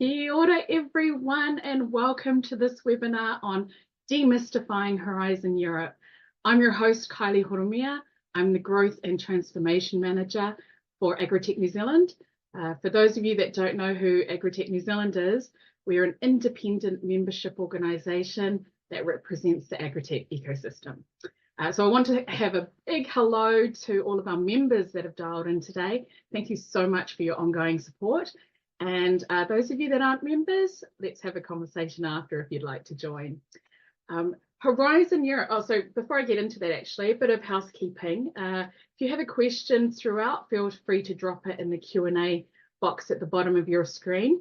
Kia ora everyone, and welcome to this webinar on Demystifying Horizon Europe. I'm your host, Kylie Horomia. I'm the Growth and Transformation Manager for Agritech New Zealand. For those of you that don't know who Agritech New Zealand is, we're an independent membership organisation that represents the Agritech ecosystem. So I want to have a big hello to all of our members that have dialed in today. Thank you so much for your ongoing support. And those of you that aren't members, let's have a conversation after if you'd like to join. Horizon Europe, so before I get into that actually, a bit of housekeeping. If you have a question throughout, feel free to drop it in the Q&A box at the bottom of your screen.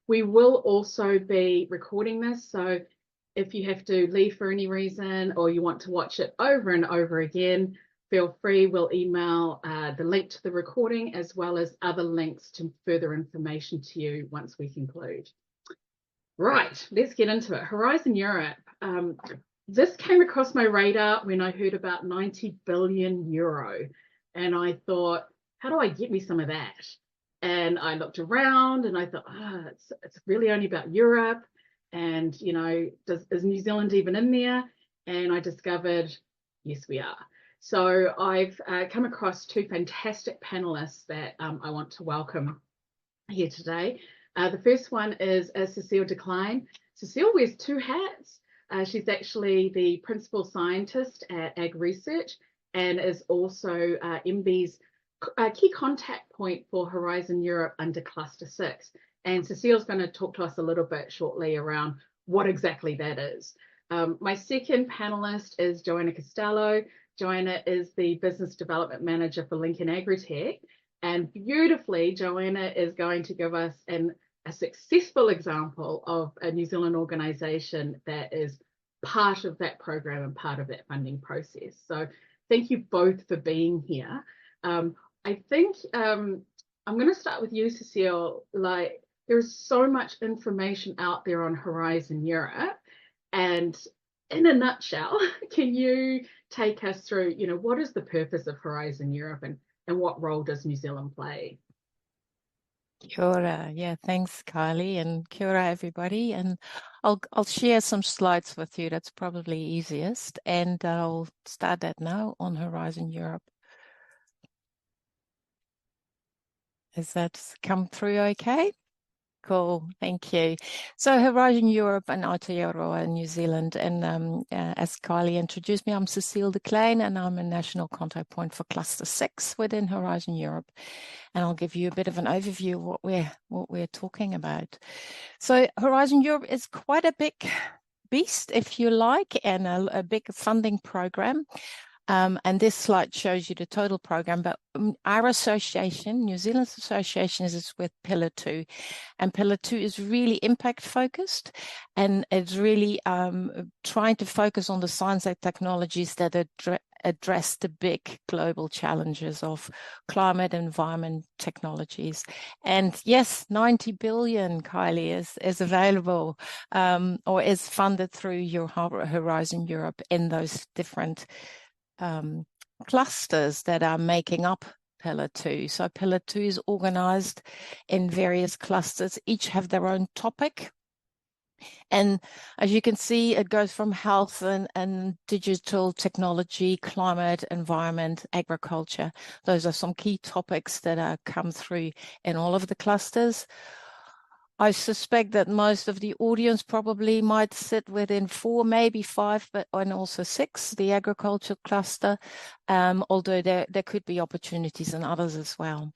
We will also be recording this, so if you have to leave for any reason or you want to watch it over and over again, feel free. We'll email the link to the recording as well as other links to further information to you once we conclude. Right, let's get into it. Horizon Europe. This came across my radar when I heard about 90 billion euro. And I thought, how do I get me some of that? And I looked around and I thought, it's really only about Europe. And, you know, is New Zealand even in there? And I discovered, yes, we are. So I've come across two fantastic panelists that I want to welcome here today. The first one is Cecile Klein. Cecile wears two hats. She's actually the principal scientist at AgResearch and is also MB's key contact point for Horizon Europe under Cluster 6. And Cecile's going to talk to us a little bit shortly around what exactly that is. My second panelist is Joanna Costello. Joanna is the Business Development Manager for Lincoln Agritech. And beautifully, Joanna is going to give us a successful example of a New Zealand organisation that is part of that program and part of that funding process. So thank you both for being here. I think I'm going to start with you, Cecile. Like, there's so much information out there on Horizon Europe, and in a nutshell, can you take us through, you know, what is the purpose of Horizon Europe and what role does New Zealand play? Kia ora. Yeah, thanks, Kylie, and kia ora, everybody. And I'll share some slides with you. That's probably easiest. And I'll start that now on Horizon Europe. Has that come through okay? Cool, thank you. So Horizon Europe and Aotearoa in New Zealand, and as Kylie introduced me, I'm Cecile Klein, and I'm a national contact point for Cluster 6 within Horizon Europe. And I'll give you a bit of an overview of what we're talking about. So Horizon Europe is quite a big beast, if you like, and a big funding program. And this slide shows you the total program, but our association, New Zealand's association, is with Pillar 2. And Pillar 2 is really impact focused, and it's really trying to focus on the science and technologies that address the big global challenges of climate, environment, technologies. And yes, 90 billion, Kylie, is available or is funded through your Horizon Europe in those different clusters that are making up Pillar 2. So Pillar 2 is organized in various clusters, each have their own topic. And as you can see, it goes from health and digital technology, climate, environment, agriculture. Those are some key topics that come through in all of the clusters. I suspect that most of the audience probably might sit within 4, maybe 5, and also 6, the agriculture cluster, although there could be opportunities in others as well.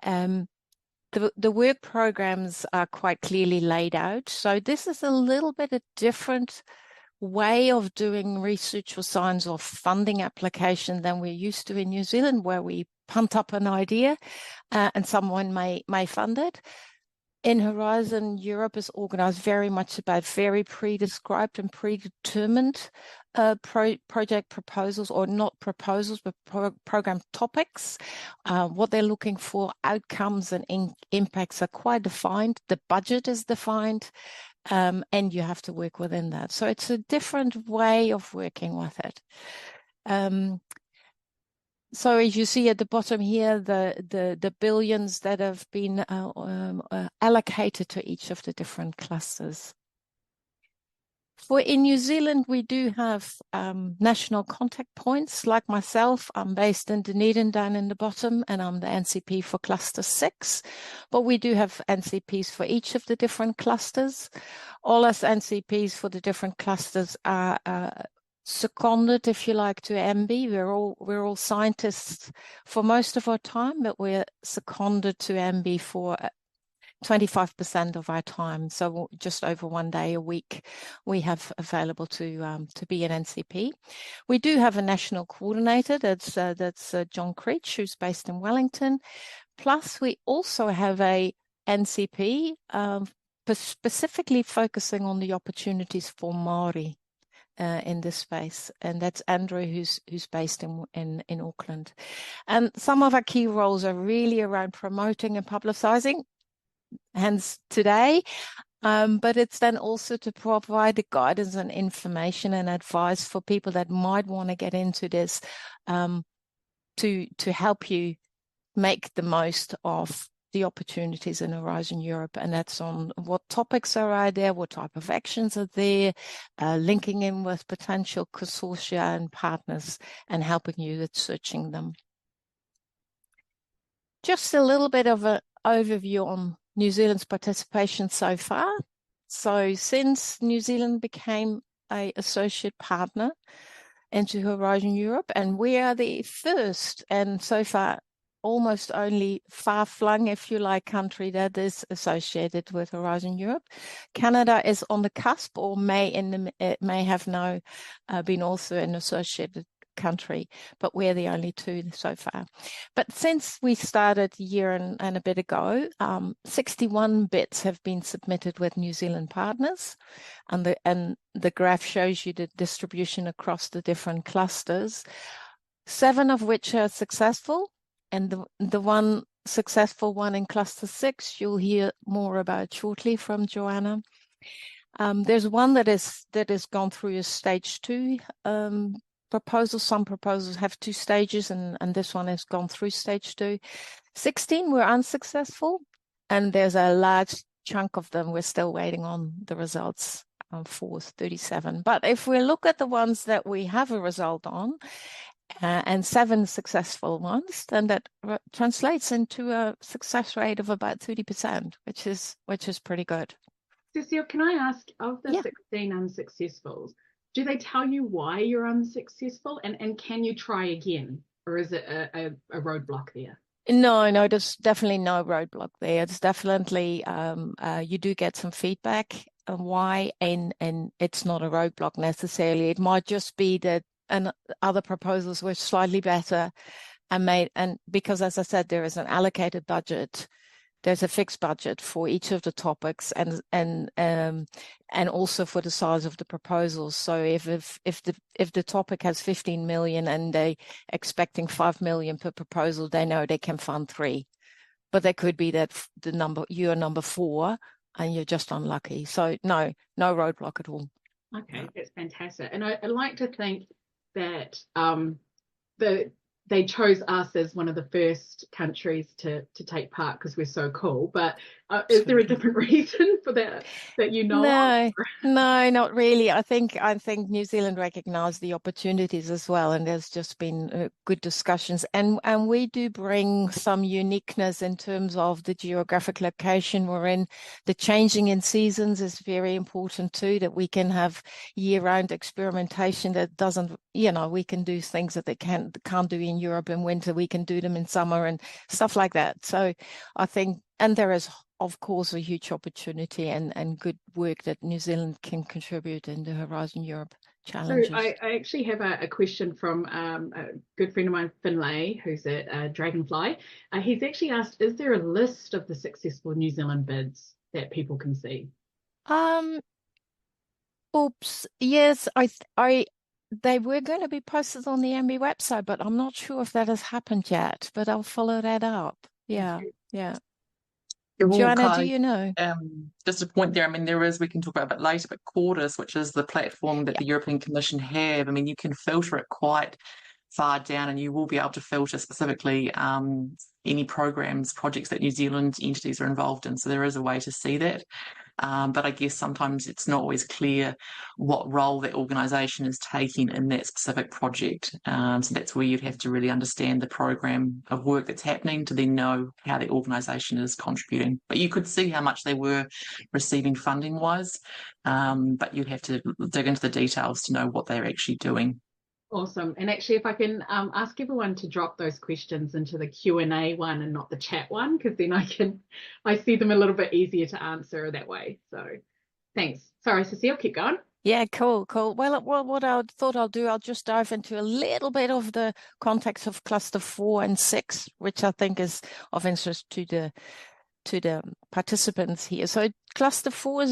The work programs are quite clearly laid out. So this is a little bit a different way of doing research or science or funding application than we're used to in New Zealand, where we punt up an idea and someone may fund it. In Horizon Europe is organized very much about very pre-described and predetermined project proposals, or not proposals, but program topics. What they're looking for, outcomes and impacts are quite defined. The budget is defined, and you have to work within that. So it's a different way of working with it. So as you see at the bottom here, the billions that have been allocated to each of the different clusters. In New Zealand, we do have national contact points. Like myself, I'm based in Dunedin down in the bottom, and I'm the NCP for Cluster 6. But we do have NCPs for each of the different clusters. All us NCPs for the different clusters are seconded, if you like, to MB. We're all scientists for most of our time, but we're seconded to MB for 25% of our time, so just over 1 day a week we have available to be an NCP. We do have a national coordinator, that's John Creech, who's based in Wellington. Plus, we also have a NCP specifically focusing on the opportunities for Māori in this space, and that's Andrew, who's based in Auckland. And some of our key roles are really around promoting and publicising, hence today, but it's then also to provide the guidance and information and advice for people that might want to get into this, to help you make the most of the opportunities in Horizon Europe, and that's on what topics are out there, what type of actions are there, linking in with potential consortia and partners, and helping you with searching them. Just a little bit of an overview on New Zealand's participation so far. So since New Zealand became an associate partner into Horizon Europe, and we are the first and so far almost only far-flung, if you like, country that is associated with Horizon Europe. Canada is on the cusp, or may have now been also an associated country, but we're the only two so far. But since we started a year and a bit ago, 61 bids have been submitted with New Zealand partners, and the graph shows you the distribution across the different clusters, 7 of which are successful, and the one successful one in cluster 6 you'll hear more about shortly from Joanna. There's one that has gone through a stage 2 proposal. Some proposals have 2 stages, and this one has gone through stage 2. 16 were unsuccessful, and there's a large chunk of them we're still waiting on the results for, 37. But if we look at the ones that we have a result on, and 7 successful ones, then that translates into a success rate of about 30%, which is pretty good. Cecile, can I ask, of the 16 unsuccessfuls, do they tell you why you're unsuccessful, and can you try again, or is it a roadblock there? No, there's definitely no roadblock there. It's definitely you do get some feedback on why, and it's not a roadblock necessarily. It might just be that other proposals were slightly better and because, as I said, there is an allocated budget. There's a fixed budget for each of the topics, and also for the size of the proposals. So if the topic has 15 million and they're expecting 5 million per proposal, they know they can fund 3. But there could be that you're number 4 and you're just unlucky. So no roadblock at all. Okay, that's fantastic. And I like to think that they chose us as one of the first countries to take part because we're so cool. But is there a different reason for that you know? No, not really. I think New Zealand recognised the opportunities as well, and there's just been good discussions. And we do bring some uniqueness in terms of the geographic location we're in. The changing in seasons is very important too, that we can have year-round experimentation that doesn't, we can do things that they can't do in Europe in winter. We can do them in summer and stuff like that. So I think, and there is, of course, a huge opportunity and good work that New Zealand can contribute in the Horizon Europe challenges. So I actually have a question from a good friend of mine, Finlay, who's at Dragonfly. He's actually asked, is there a list of the successful New Zealand bids that people can see? Yes, they were going to be posted on the MB website, but I'm not sure if that has happened yet, but I'll follow that up. Yeah. Well, Joanna, Kylie, do you know? Just a point there. I mean, there is, we can talk about it a bit later, but Quartus, which is the platform that the European Commission have, I mean, you can filter it quite far down, and you will be able to filter specifically any projects that New Zealand entities are involved in. So there is a way to see that. But I guess sometimes it's not always clear what role that organisation is taking in that specific project. So that's where you'd have to really understand the program of work that's happening to then know how the organisation is contributing. But you could see how much they were receiving funding-wise, but you'd have to dig into the details to know what they're actually doing. Awesome. And actually, if I can ask everyone to drop those questions into the Q&A one and not the chat one, because then I see them a little bit easier to answer that way. So thanks. Sorry, Cecile, keep going. Yeah, cool. Well, what I thought I'll do, I'll just dive into a little bit of the context of cluster 4 and 6, which I think is of interest to the participants here. So cluster 4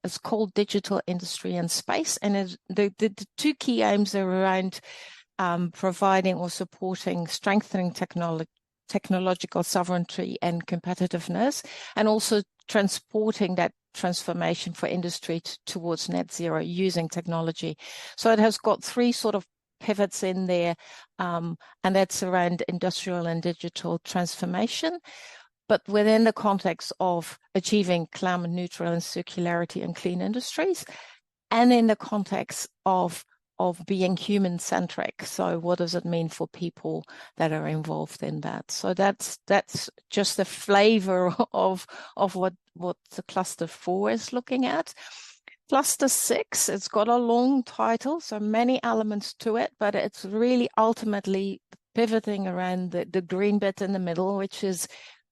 is called digital industry and space, and the two key aims are around providing or supporting strengthening technological sovereignty and competitiveness, and also transporting that transformation for industry towards net zero using technology. So it has got three sort of pivots in there, and that's around industrial and digital transformation, but within the context of achieving climate neutral and circularity and clean industries, and in the context of being human-centric. So what does it mean for people that are involved in that? So that's just a flavor of what the cluster 4 is looking at. Cluster 6, it's got a long title, so many elements to it, but it's really ultimately pivoting around the green bit in the middle, which is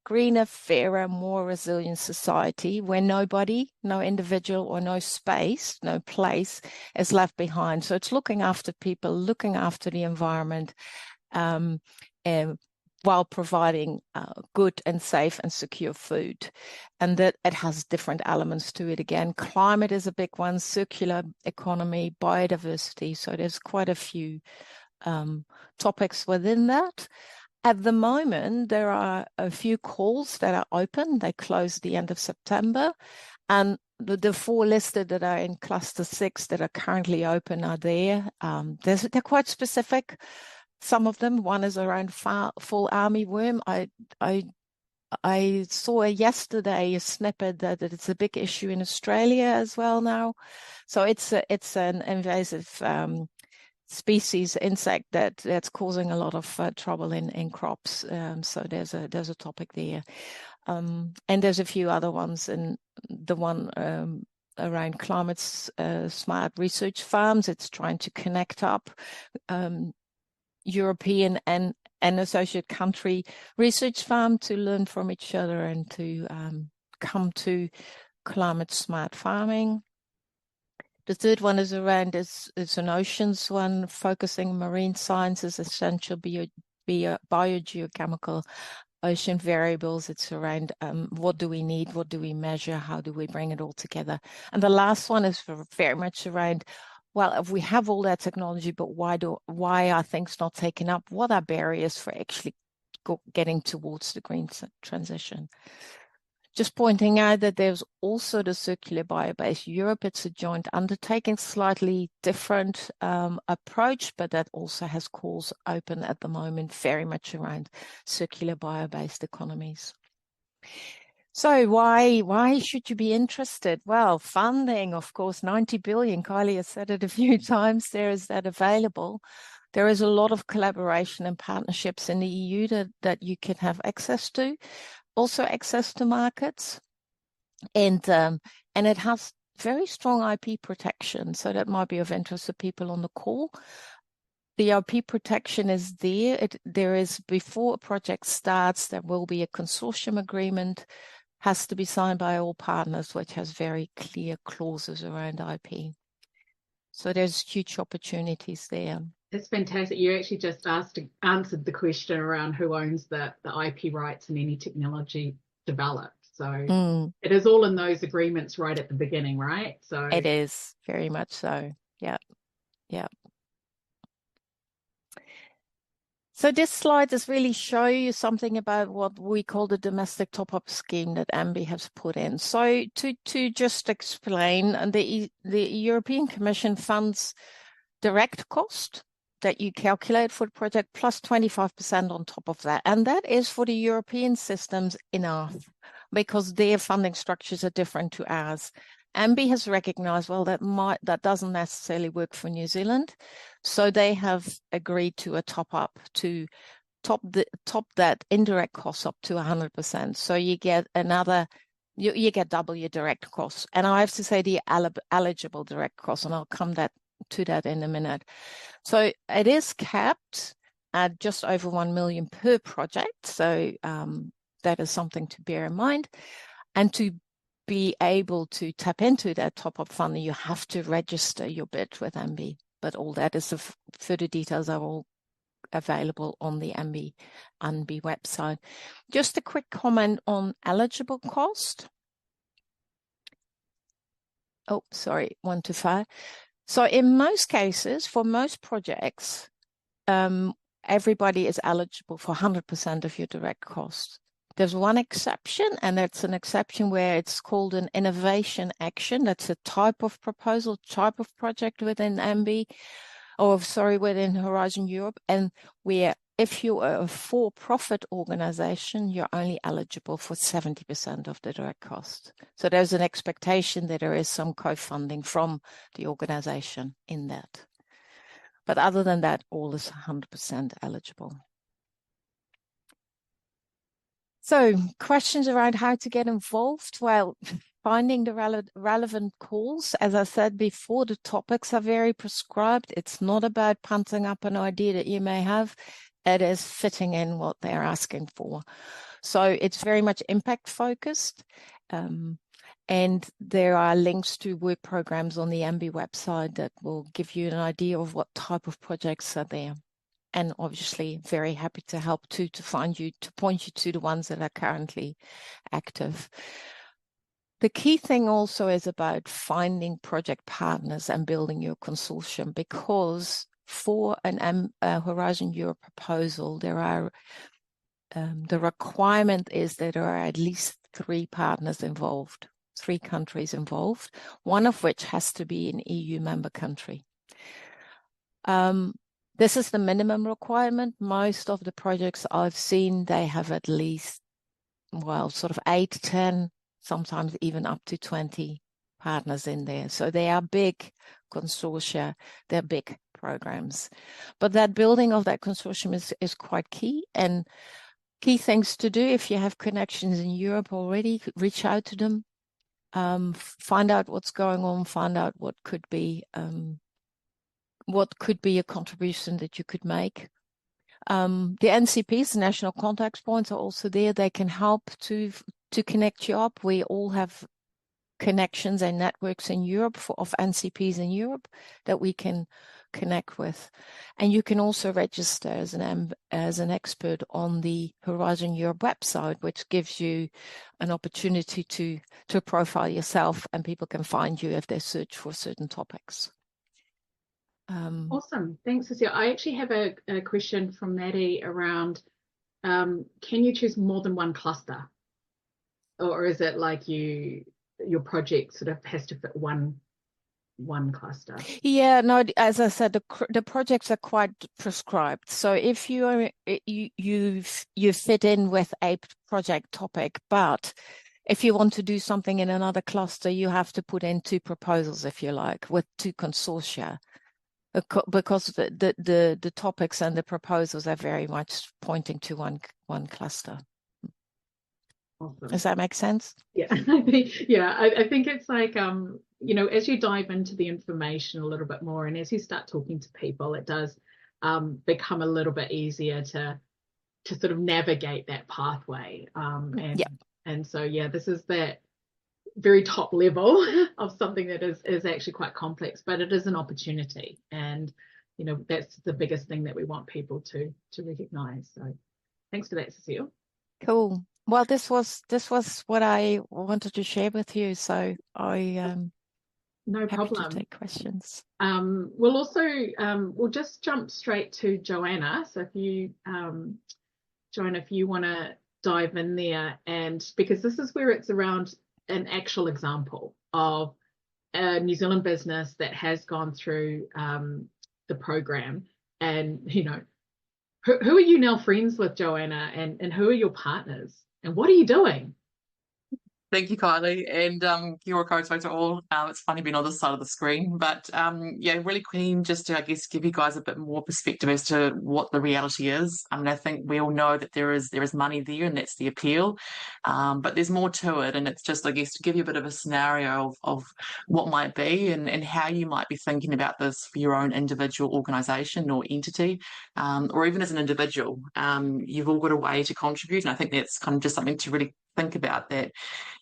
greener, fairer, more resilient society where nobody, no individual or no space, no place is left behind. So it's looking after people, looking after the environment, while providing good and safe and secure food. And that it has different elements to it. Again, climate is a big one, circular economy, biodiversity. So there's quite a few topics within that. At the moment, there are a few calls that are open. They close at the end of September. And the 4 listed that are in cluster 6 that are currently open are there. They're quite specific. Some of them, one is around fall armyworm. I saw yesterday a snippet that it's a big issue in Australia as well now. So it's an invasive species insect that's causing a lot of trouble in crops. So there's a topic there, and there's a few other ones. And the one around climate smart research farms, it's trying to connect up European and associate country research farm to learn from each other and to come to climate smart farming. The third one is around is an oceans one, focusing marine sciences, essential biogeochemical ocean variables. It's around what do we need, what do we measure, how do we bring it all together. And the last one is very much around, well, if we have all that technology, but why are things not taken up? What are barriers for actually getting towards the green transition? Just pointing out that there's also the Circular Biobase Europe. It's a joint undertaking, slightly different approach, but that also has calls open at the moment, very much around circular bio-based economies. So why should you be interested? Well, funding, of course, 90 billion. Kylie has said it a few times. There is that available. There is a lot of collaboration and partnerships in the EU that you can have access to. Also access to markets, and it has very strong IP protection, so that might be of interest to people on the call. The IP protection is there. There is, before a project starts, there will be a consortium agreement, has to be signed by all partners, which has very clear clauses around IP. So there's huge opportunities there. That's fantastic. You actually just answered the question around who owns the IP rights and any technology developed. So it is all in those agreements right at the beginning, right? So it is very much so. Yeah. So this slide does really show you something about what we call the domestic top-up scheme that AMBI has put in. So to just explain, the European Commission funds direct cost that you calculate for the project plus 25% on top of that. And that is for the European systems enough, because their funding structures are different to ours. AMBI has recognized, well, that doesn't necessarily work for New Zealand. So they have agreed to a top up to top that indirect cost up to 100%. So you get you get double your direct costs. And I have to say the eligible direct costs, and I'll come to that in a minute. So it is capped at just over 1 million per project. So that is something to bear in mind. And to be able to tap into that top-up funding, you have to register your bid with AMBI. But all that is further details are all available on the AMBI website. Just a quick comment on eligible cost. Oh, sorry, 1 to 5. So in most cases, for most projects, everybody is eligible for 100% of your direct cost. There's one exception, and that's an exception where it's called an innovation action. That's a type of proposal, type of project within AMBI, within Horizon Europe, and where if you are a for-profit organization, you're only eligible for 70% of the direct cost. So there's an expectation that there is some co-funding from the organization in that. But other than that, all is 100% eligible. So questions around how to get involved? Well, finding the relevant calls. As I said before, the topics are very prescribed. It's not about punting up an idea that you may have. It is fitting in what they're asking for. So it's very much impact focused. And there are links to work programs on the AMBI website that will give you an idea of what type of projects are there. And obviously very happy to help to point you to the ones that are currently active. The key thing also is about finding project partners and building your consortium, because for an Horizon Europe proposal, there are the requirement is that there are at least 3 partners involved, 3 countries involved, one of which has to be an EU member country. This is the minimum requirement. Most of the projects I've seen, they have at least, well, sort of 8, 10, sometimes even up to 20 partners in there. So they are big consortia, they're big programs. But that building of that consortium is quite key. And key things to do, if you have connections in Europe already, reach out to them, find out what's going on, find out what could be a contribution that you could make. The NCPs, the national contact points, are also there. They can help to connect you up. We all have connections and networks in Europe of NCPs in Europe that we can connect with. And you can also register as an expert on the Horizon Europe website, which gives you an opportunity to profile yourself, and people can find you if they search for certain topics. Awesome. Thanks, Cecile. I actually have a question from Maddie around, can you choose more than one cluster? Or is it like your project sort of has to fit one cluster? Yeah, no, as I said, the projects are quite prescribed. So if you fit in with a project topic, but if you want to do something in another cluster, you have to put in 2 proposals, if you like, with 2 consortia. Because the topics and the proposals are very much pointing to one cluster. Awesome. Does that make sense? Yeah, I think it's like, as you dive into the information a little bit more, and as you start talking to people, it does become a little bit easier to sort of navigate that pathway. And so, this is that very top level of something that is actually quite complex, but it is an opportunity, and that's the biggest thing that we want people to recognize. So thanks for that, Cecile. Cool. Well, this was what I wanted to share with you, so I no problem happy to take questions. We'll also we'll just jump straight to Joanna. So if you Joanna, if you want to dive in there, and because this is where it's around an actual example of a New Zealand business that has gone through the program, And, who are you now friends with, Joanna, and who are your partners? And what are you doing? Thank you, Kylie, and kia ora koutou to all. It's funny being on this side of the screen, but yeah, really keen just to, I guess, give you guys a bit more perspective as to what the reality is. I mean, I think we all know that there is money there, and that's the appeal, but there's more to it, and it's just, I guess, to give you a bit of a scenario of what might be and how you might be thinking about this for your own individual organisation or entity, or even as an individual. You've all got a way to contribute, and I think that's kind of just something to really think about, that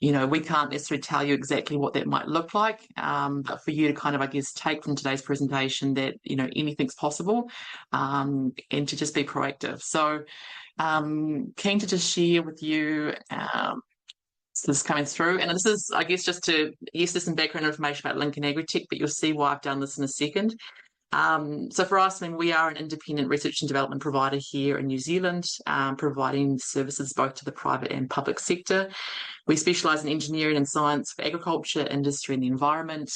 we can't necessarily tell you exactly what that might look like, but for you to kind of, I guess, take from today's presentation that anything's possible, and to just be proactive. So keen to just share with you this is coming through, and this is, I guess, just to, yes, there's some background information about Lincoln Agritech, but you'll see why I've done this in a second. So for us, I mean, we are an independent research and development provider here in New Zealand, providing services both to the private and public sector. We specialise in engineering and science for agriculture, industry and the environment.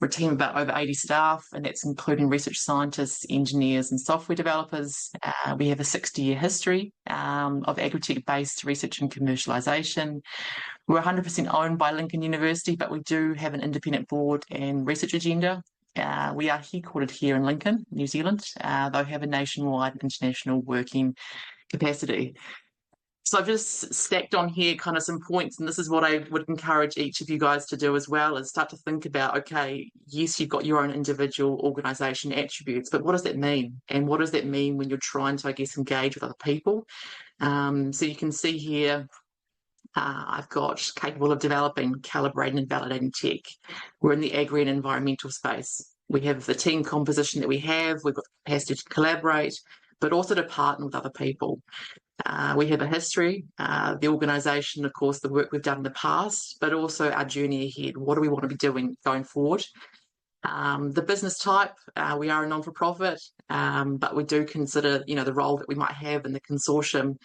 We're a team of about over 80 staff, and that's including research scientists, engineers and software developers. We have a 60-year history of Agritech-based research and commercialisation. We're 100% owned by Lincoln University, but we do have an independent board and research agenda. We are headquartered here in Lincoln, New Zealand, though have a nationwide international working capacity. So I've just stacked on here kind of some points, and this is what I would encourage each of you guys to do as well, is start to think about, okay, yes, you've got your own individual organisation attributes, but what does that mean? And what does that mean when you're trying to, I guess, engage with other people? So you can see here, I've got capable of developing, calibrating and validating tech. We're in the agri and environmental space. We have the team composition that we have. We've got the capacity to collaborate, but also to partner with other people. We have a history, the organisation, of course, the work we've done in the past, but also our journey ahead. What do we want to be doing going forward? The business type, we are a non-for-profit, but we do consider, the role that we might have in the consortium,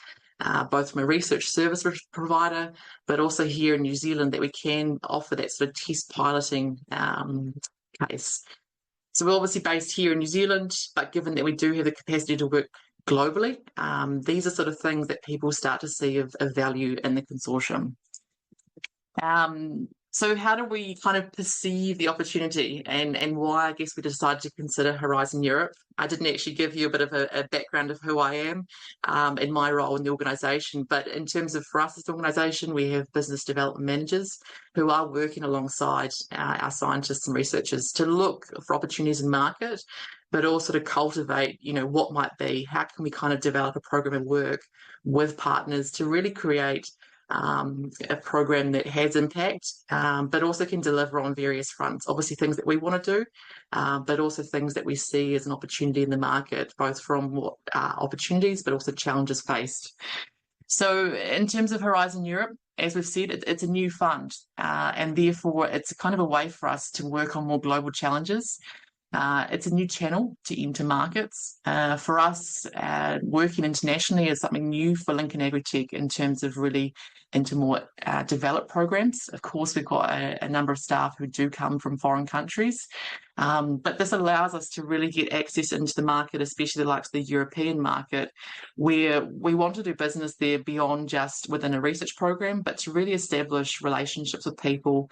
both from a research service provider, but also here in New Zealand, that we can offer that sort of test piloting case. So we're obviously based here in New Zealand, but given that we do have the capacity to work globally, these are sort of things that people start to see of value in the consortium. So how do we kind of perceive the opportunity, and why, I guess, we decided to consider Horizon Europe? I didn't actually give you a bit of a background of who I am and my role in the organisation, but in terms of, for us as an organisation, we have business development managers who are working alongside our scientists and researchers to look for opportunities in market, but also to cultivate, what might be, how can we kind of develop a program of work with partners to really create a program that has impact, but also can deliver on various fronts. Obviously things that we want to do, but also things that we see as an opportunity in the market, both from what opportunities, but also challenges faced. So in terms of Horizon Europe, as we've said, it's a new fund, and therefore it's kind of a way for us to work on more global challenges. It's a new channel to enter markets. For us, working internationally is something new for Lincoln Agritech in terms of really into more developed programs. Of course, we've got a number of staff who do come from foreign countries, but this allows us to really get access into the market, especially the likes of the European market, where we want to do business there beyond just within a research program, but to really establish relationships with people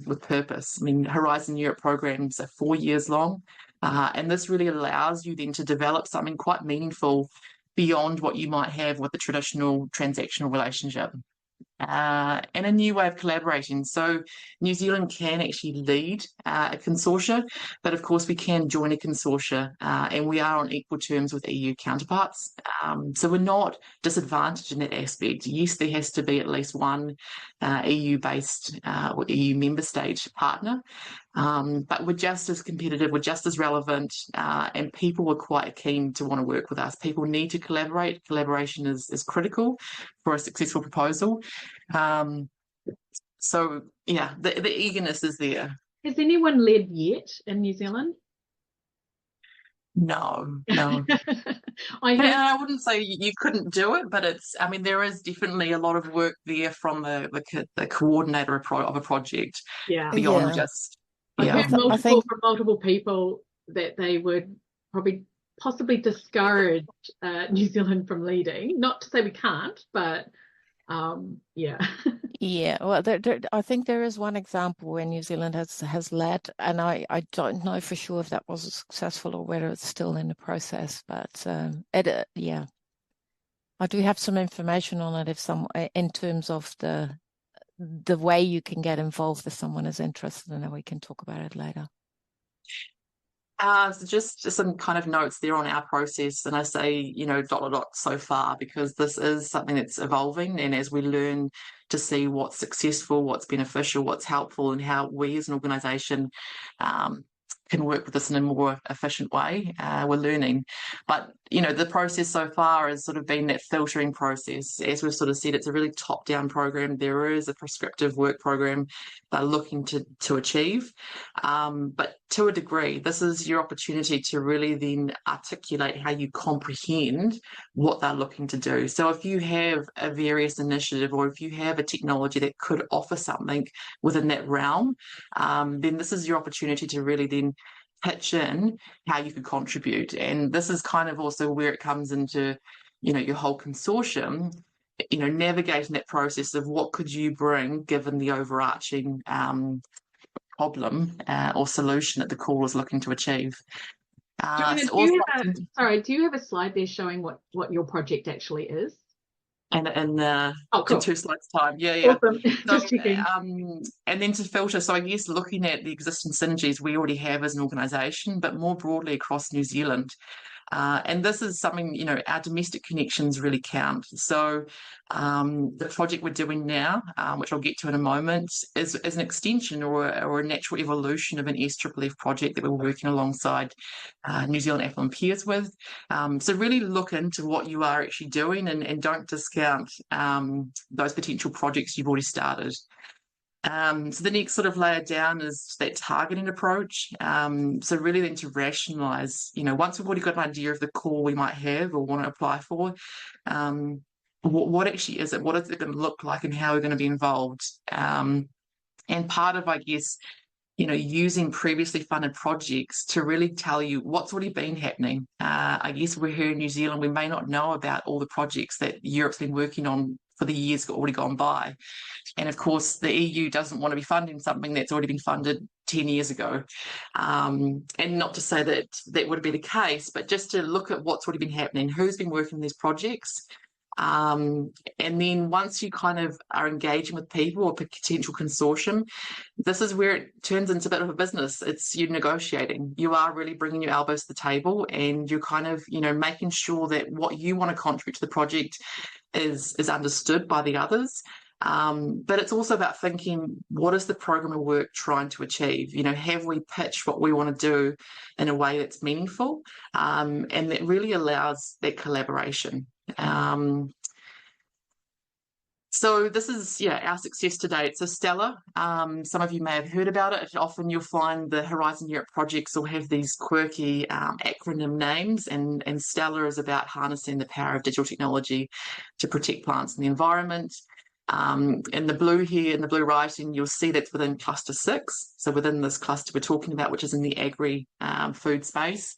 with purpose. I mean, Horizon Europe programs are 4 years long, and this really allows you then to develop something quite meaningful beyond what you might have with a traditional transactional relationship. And a new way of collaborating. So New Zealand can actually lead a consortia, but of course we can join a consortia, and we are on equal terms with EU counterparts. So we're not disadvantaged in that aspect. Yes, there has to be at least one EU-based or EU member state partner, but we're just as competitive, we're just as relevant, and people are quite keen to want to work with us. People need to collaborate. Collaboration is critical for a successful proposal. So yeah, the eagerness is there. Has anyone led yet in New Zealand? No. I wouldn't say you couldn't do it, but I mean, there is definitely a lot of work there from the coordinator of a project, beyond just. I heard from multiple people that they would probably possibly discourage New Zealand from leading? Not to say we can't, but yeah. Yeah, well, I think there is one example where New Zealand has led, and I don't know for sure if that was successful or whether it's still in the process. But yeah, I do have some information on it in terms of the way you can get involved if someone is interested, and then we can talk about it later. So just some kind of notes there on our process, and I say, ... so far, because this is something that's evolving, and as we learn to see what's successful, what's beneficial, what's helpful, and how we as an organisation can work with this in a more efficient way, we're learning. But, the process so far has sort of been that filtering process. As we've sort of said, it's a really top-down program. There is a prescriptive work program they're looking to achieve. But to a degree, this is your opportunity to really then articulate how you comprehend what they're looking to do. So if you have a various initiative, or if you have a technology that could offer something within that realm, then this is your opportunity to really then pitch in how you could contribute. And this is kind of also where it comes into, your whole consortium, navigating that process of what could you bring given the overarching problem or solution that the call is looking to achieve. Joanna, do you have a slide there showing what your project actually is? And in cool. 2 slides time. Yeah. Awesome. So, Just checking. and then to filter, so I guess looking at the existing synergies we already have as an organisation, but more broadly across New Zealand. And this is something, our domestic connections really count. So the project we're doing now, which I'll get to in a moment, is an extension or a natural evolution of an SFFF project that we're working alongside New Zealand Affluent Peers with. So really look into what you are actually doing, and don't discount those potential projects you've already started. So the next sort of layer down is that targeting approach. So really then to rationalise, once we've already got an idea of the call we might have or want to apply for, what actually is it? What is it going to look like, and how we're going to be involved? And part of, I guess, using previously funded projects to really tell you what's already been happening. I guess we're here in New Zealand, we may not know about all the projects that Europe's been working on for the years already gone by. And of course, the EU doesn't want to be funding something that's already been funded 10 years ago. And not to say that that would be the case, but just to look at what's already been happening, who's been working on these projects. And then once you kind of are engaging with people or potential consortium, this is where it turns into a bit of a business. It's you negotiating. You are really bringing your elbows to the table, and you're kind of, making sure that what you want to contribute to the project is understood by the others. But it's also about thinking, what is the program of work trying to achieve? Have we pitched what we want to do in a way that's meaningful, and that really allows that collaboration? So this is, our success to date. So Stellar, some of you may have heard about it. Often you'll find the Horizon Europe projects will have these quirky acronym names, and Stellar is about harnessing the power of digital technology to protect plants and the environment. In the blue here, in the blue writing, you'll see that's within cluster 6. So within this cluster we're talking about, which is in the agri food space.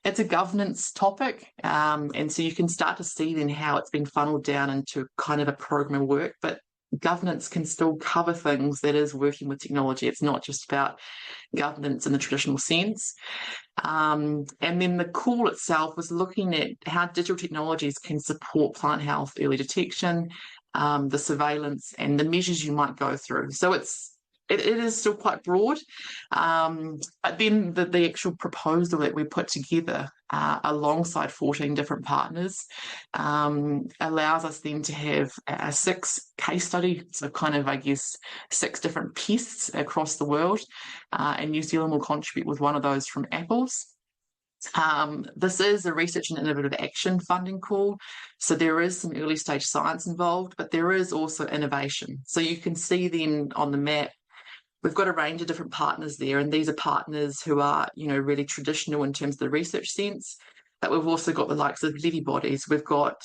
It's a governance topic, and so you can start to see then how it's been funneled down into kind of a program of work, but governance can still cover things that is working with technology. It's not just about governance in the traditional sense. And then the call itself was looking at how digital technologies can support plant health, early detection, the surveillance, and the measures you might go through. So it is still quite broad, but then the actual proposal that we put together alongside 14 different partners allows us then to have a 6 case study, so kind of, I guess, 6 different pests across the world, and New Zealand will contribute with one of those from apples. This is a research and innovative action funding call, so there is some early stage science involved, but there is also innovation. So you can see then on the map, we've got a range of different partners there, and these are partners who are, really traditional in terms of the research sense, but we've also got the likes of levy bodies. We've got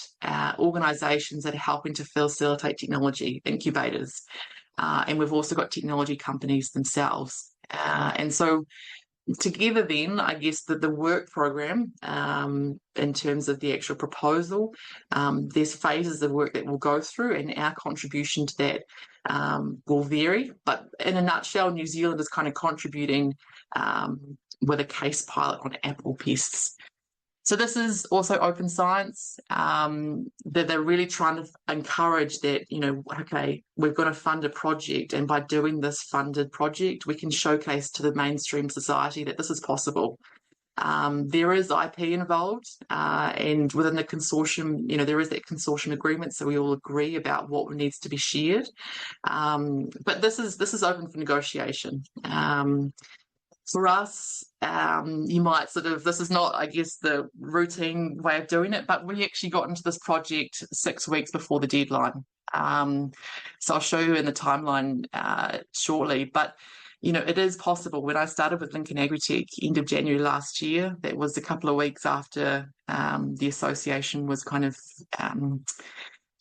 organisations that are helping to facilitate technology, incubators, and we've also got technology companies themselves. And so together then, I guess that the work program, in terms of the actual proposal, there's phases of work that we'll go through, and our contribution to that will vary. But in a nutshell, New Zealand is kind of contributing with a case pilot on apple pests. So this is also open science, that they're really trying to encourage that, okay, we've got to fund a project, and by doing this funded project, we can showcase to the mainstream society that this is possible. There is IP involved, and within the consortium, there is that consortium agreement, so we all agree about what needs to be shared. But this is open for negotiation. For us, you might this is not, I guess, the routine way of doing it, but we actually got into this project 6 weeks before the deadline. So I'll show you in the timeline shortly, but it is possible. When I started with Lincoln Agritech end of January last year, that was a couple of weeks after the association was kind of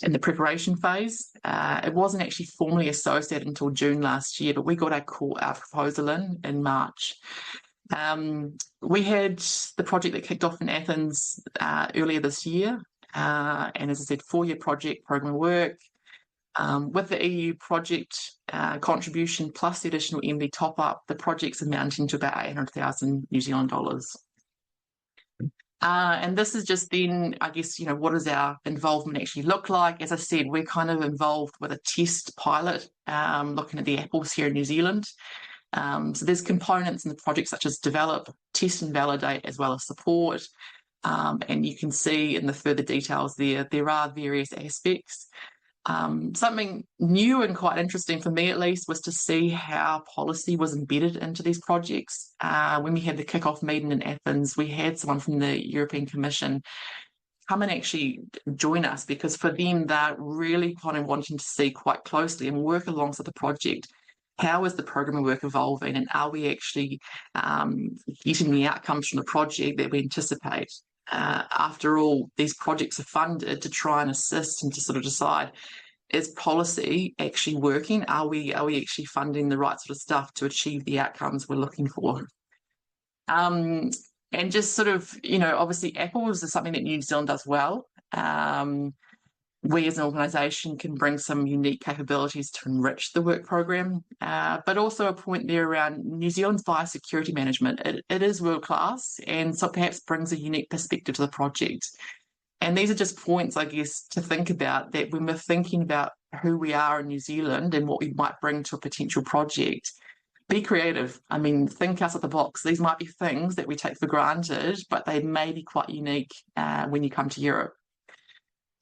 in the preparation phase. It wasn't actually formally associated until June last year, but we got our proposal in March. We had the project that kicked off in Athens earlier this year, and as I said, 4-year project program of work. With the EU project contribution plus the additional MB top-up, the project's amounting to about 800,000 New Zealand dollars. And this is just then, I guess, what does our involvement actually look like? As I said, we're kind of involved with a test pilot, looking at the apples here in New Zealand. So there's components in the project such as develop, test and validate, as well as support. And you can see in the further details there are various aspects. Something new and quite interesting for me, at least, was to see how policy was embedded into these projects. When we had the kick-off meeting in Athens, we had someone from the European Commission come and actually join us, because for them, they're really kind of wanting to see quite closely and work alongside the project. How is the program of work evolving, and are we actually getting the outcomes from the project that we anticipate? After all, these projects are funded to try and assist and to sort of decide, is policy actually working? Are we actually funding the right sort of stuff to achieve the outcomes we're looking for? And just sort of, obviously apples is something that New Zealand does well. We as an organisation can bring some unique capabilities to enrich the work program, but also a point there around New Zealand's biosecurity management. It is world class, and so perhaps brings a unique perspective to the project. And these are just points, I guess, to think about, that when we're thinking about who we are in New Zealand and what we might bring to a potential project, be creative. I mean, think outside the box. These might be things that we take for granted, but they may be quite unique when you come to Europe.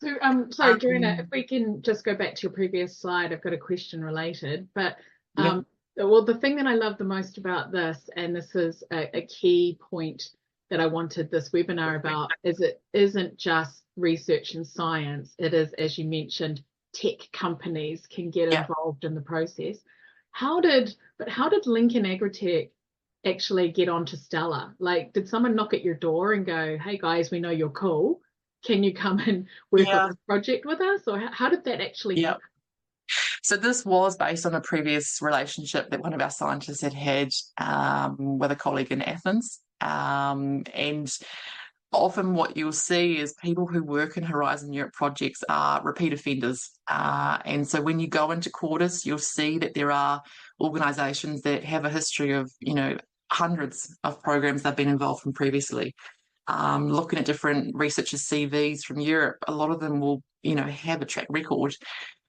So, sorry, Joanna, if we can just go back to your previous slide, I've got a question related. But well, the thing that I love the most about this, and this is a key point that I wanted this webinar about, is it isn't just research and science. It is, as you mentioned, tech companies can get involved in the process. How did Lincoln Agritech actually get onto Stella? Like, did someone knock at your door and go, "Hey guys, we know you're cool. Can you come and work on this project with us?" Or how did that actually happen? So this was based on a previous relationship that one of our scientists had with a colleague in Athens. And often what you'll see is people who work in Horizon Europe projects are repeat offenders. And so when you go into Cordis, you'll see that there are organisations that have a history of, hundreds of programs they've been involved in previously. Looking at different researchers' CVs from Europe, a lot of them will, have a track record.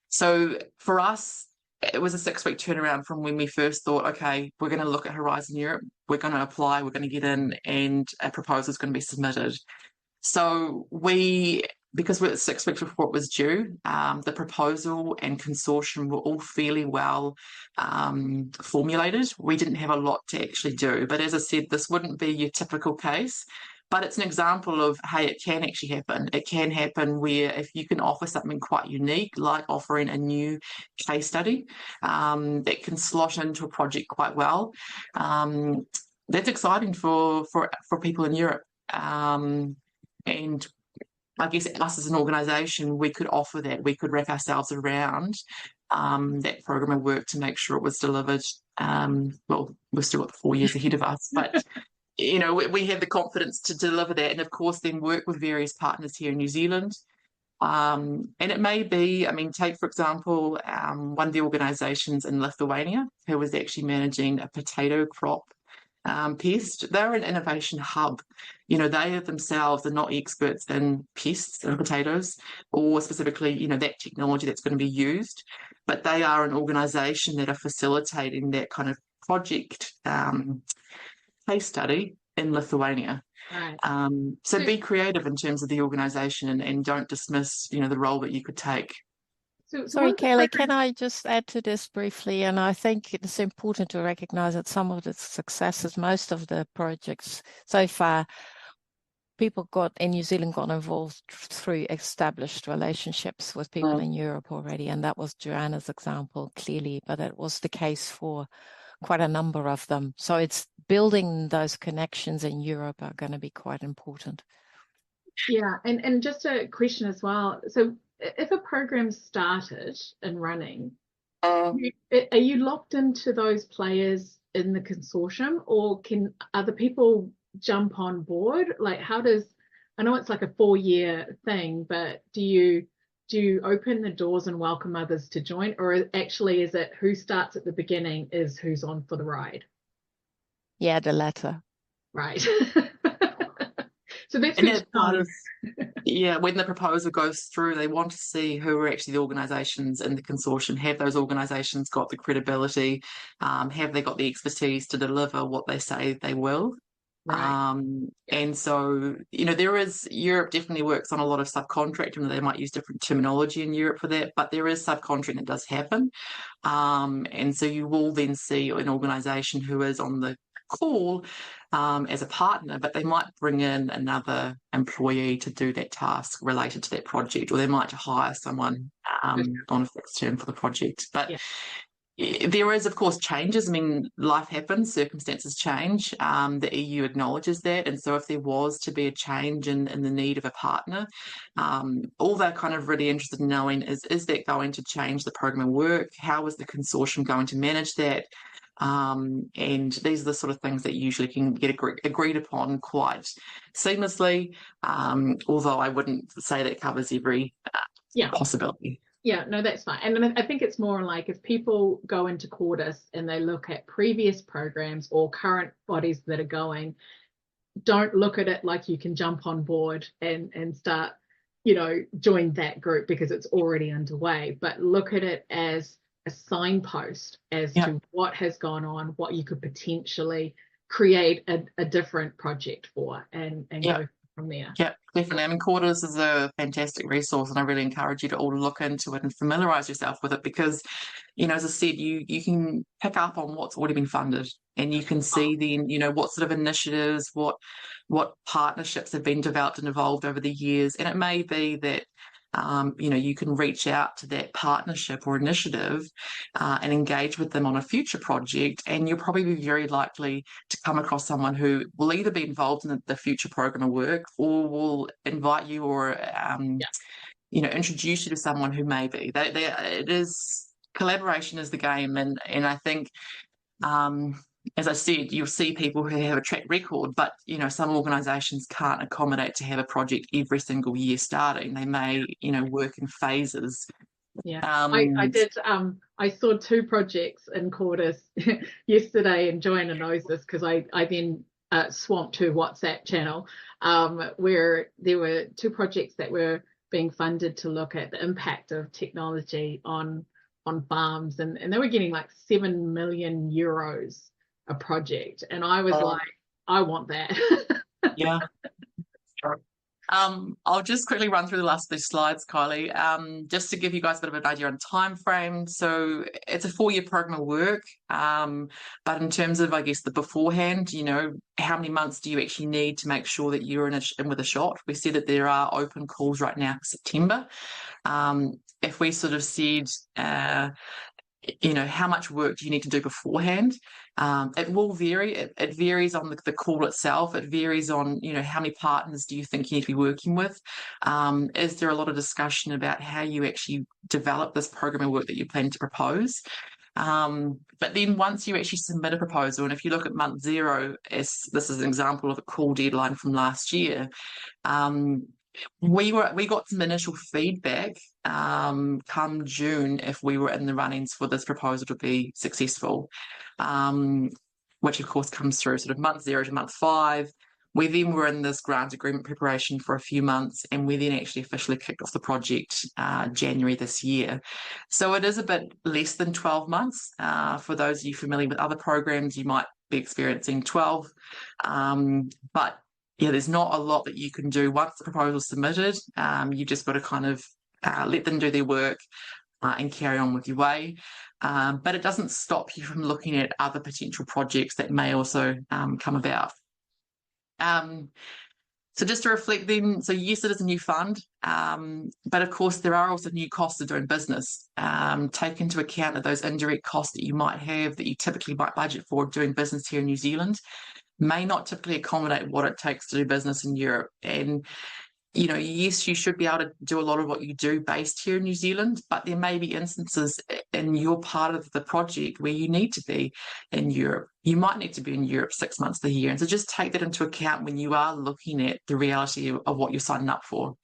So for us, it was a 6-week turnaround from when we first thought, okay, we're going to look at Horizon Europe, we're going to apply, we're going to get in, and a proposal is going to be submitted. So because we're 6 weeks before it was due, the proposal and consortium were all fairly well formulated. We didn't have a lot to actually do. But as I said, this wouldn't be your typical case. But it's an example of, hey, it can actually happen. It can happen where if you can offer something quite unique, like offering a new case study that can slot into a project quite well, that's exciting for people in Europe. And I guess us as an organisation, we could offer that. We could wrap ourselves around that program of work to make sure it was delivered. Well, we've still got the 4 years ahead of us, but we have the confidence to deliver that, and of course then work with various partners here in New Zealand. And it may be, take for example, one of the organisations in Lithuania who was actually managing a potato crop pest. They're an innovation hub. They themselves are not experts in pests and potatoes, or specifically, that technology that's going to be used, but they are an organisation that are facilitating that kind of project case study in Lithuania. Right. So be creative in terms of the organisation, and don't dismiss, the role that you could take. Sorry, Kylie, can I just add to this briefly? And I think it's important to recognise that some of the successes, most of the projects so far, people in New Zealand got involved through established relationships with people in Europe already. And that was Joanna's example, clearly, but it was the case for quite a number of them. So it's building those connections in Europe are going to be quite important. Yeah, and just a question as well. So if a program started and running, are you locked into those players in the consortium, or can other people jump on board? Like, I know it's like a 4-year thing, but do you open the doors and welcome others to join, or actually is it who starts at the beginning is who's on for the ride? Yeah, the latter. Right. So that's part of, when the proposal goes through, they want to see who are actually the organisations in the consortium. Have those organisations got the credibility? Have they got the expertise to deliver what they say they will? Right. And so, Europe definitely works on a lot of subcontracting. They might use different terminology in Europe for that, but there is subcontracting that does happen. And so you will then see an organisation who is on the call as a partner, but they might bring in another employee to do that task related to that project, or they might hire someone on a fixed term for the project. But there is, of course, changes. Life happens, circumstances change. The EU acknowledges that. And so if there was to be a change in the need of a partner, all they're kind of really interested in knowing is that going to change the program of work? How is the consortium going to manage that? And these are the sort of things that usually can get agreed upon quite seamlessly, although I wouldn't say that covers every possibility. Yeah, no, that's fine. And I think it's more like if people go into Cordis and they look at previous programs or current bodies that are going, don't look at it like you can jump on board and start, join that group because it's already underway, but look at it as a signpost as to what has gone on, what you could potentially create a different project for, and go from there. Yeah, definitely. Cordis is a fantastic resource, and I really encourage you to all look into it and familiarise yourself with it because, as I said, you can pick up on what's already been funded, and you can see then, what sort of initiatives, what partnerships have been developed and evolved over the years. And it may be that you can reach out to that partnership or initiative and engage with them on a future project, and you'll probably be very likely to come across someone who will either be involved in the future program of work or will invite you or introduce you to someone who may be. Collaboration is the game, and I think as I said, you'll see people who have a track record, but, some organisations can't accommodate to have a project every single year starting. They may, work in phases. Yeah, I did. I saw 2 projects in Cordis yesterday, and Joanna knows this because I then swamped her WhatsApp channel where there were 2 projects that were being funded to look at the impact of technology on farms, and they were getting like 7 million euros a project, and I was like, I want that. Yeah. I'll just quickly run through the last few slides, Kylie, just to give you guys a bit of an idea on time frame. So it's a 4-year program of work, but in terms of, I guess, the beforehand, how many months do you actually need to make sure that you're in with a shot? We see that there are open calls right now for September. If we sort of said how much work do you need to do beforehand? It will vary. It varies on the call itself. It varies on, how many partners do you think you need to be working with? Is there a lot of discussion about how you actually develop this program of work that you plan to propose? But then once you actually submit a proposal, and if you look at month 0, as this is an example of a call deadline from last year, we got some initial feedback come June if we were in the runnings for this proposal to be successful, which of course comes through sort of month 0 to month 5. We then were in this grant agreement preparation for a few months, and we then actually officially kicked off the project January this year. So it is a bit less than 12 months. For those of you familiar with other programs, you might be experiencing 12. But yeah, there's not a lot that you can do once the proposal's submitted. You've just got to kind of let them do their work and carry on with your way. But it doesn't stop you from looking at other potential projects that may also come about. So just to reflect then, so yes, it is a new fund, but of course there are also new costs of doing business. Take into account that those indirect costs that you might have, that you typically might budget for doing business here in New Zealand, may not typically accommodate what it takes to do business in Europe. And yes, you should be able to do a lot of what you do based here in New Zealand, but there may be instances in your part of the project where you need to be in Europe. You might need to be in Europe 6 months of the year. And so just take that into account when you are looking at the reality of what you're signing up for.